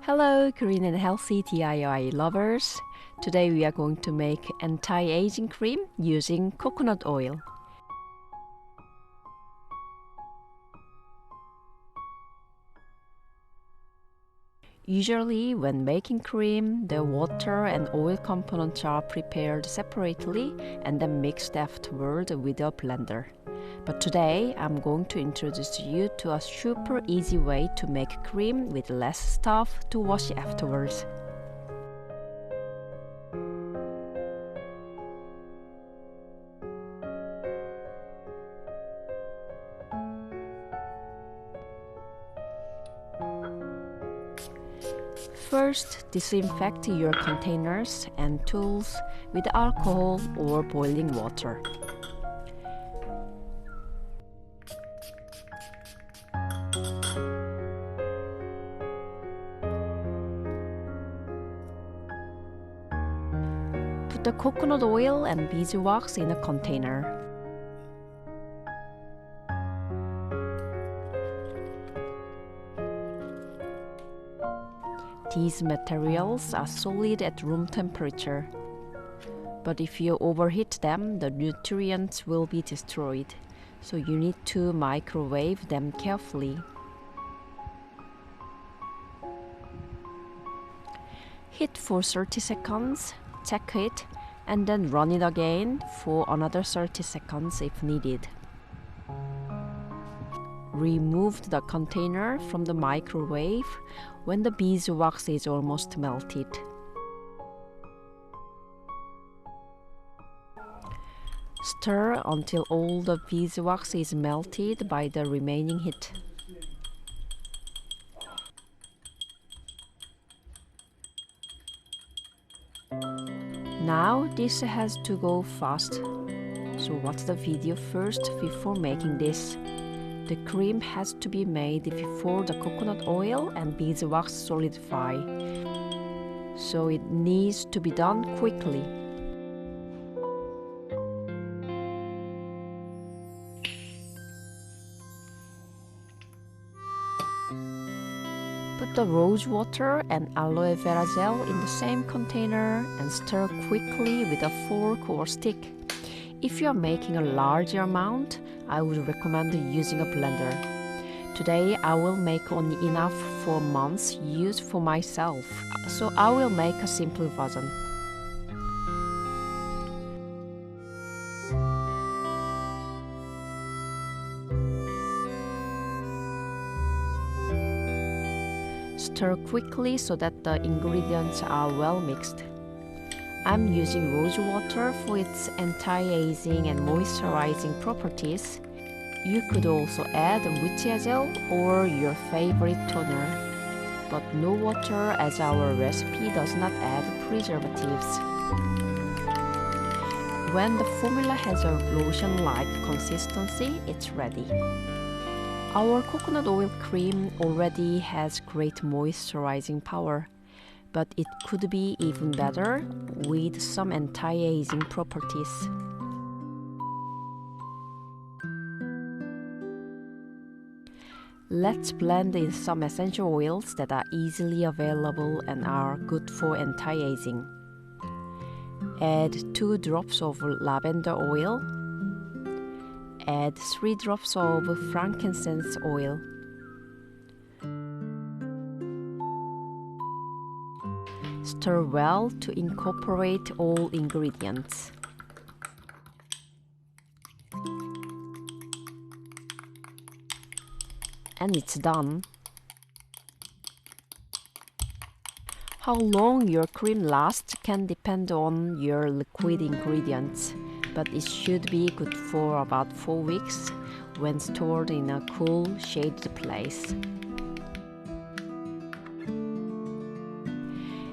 Hello, green and healthy DIY lovers! Today we are going to make anti-aging cream using coconut oil. Usually when making cream, the water and oil components are prepared separately and then mixed afterward with a blender. But today I'm going to introduce you to a super easy way to make cream with less stuff to wash afterwards. First, disinfect your containers and tools with alcohol or boiling water. Put the coconut oil and beeswax in a container. These materials are solid at room temperature, but if you overheat them, the nutrients will be destroyed, so you need to microwave them carefully. Heat for 30 seconds, check it, and then run it again for another 30 seconds if needed. Remove the container from the microwave when the beeswax is almost melted. Stir until all the beeswax is melted by the remaining heat. Now this has to go fast, so watch the video first before making this. The cream has to be made before the coconut oil and beeswax solidify, so it needs to be done quickly. Put the rose water and aloe vera gel in the same container and stir quickly with a fork or stick. If you are making a larger amount, I would recommend using a blender. Today I will make only enough for a month's use for myself, so I will make a simple version. Stir quickly so that the ingredients are well mixed. I'm using rose water for its anti-aging and moisturizing properties. You could also add witch gel or your favorite toner, but no water as our recipe does not add preservatives. When the formula has a lotion-like consistency, it's ready. Our coconut oil cream already has great moisturizing power, but it could be even better with some anti-aging properties. Let's blend in some essential oils that are easily available and are good for anti-aging. Add 2 drops of lavender oil. Add 3 drops of frankincense oil. Stir well to incorporate all ingredients. And it's done. How long your cream lasts can depend on your liquid ingredients, but it should be good for about 4 weeks when stored in a cool, shaded place.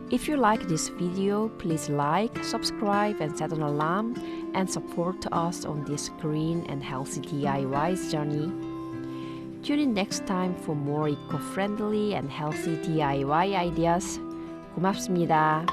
If you like this video, please like, subscribe and set an alarm and support us on this green and healthy DIYs journey. Tune in next time for more eco-friendly and healthy DIY ideas. 고맙습니다.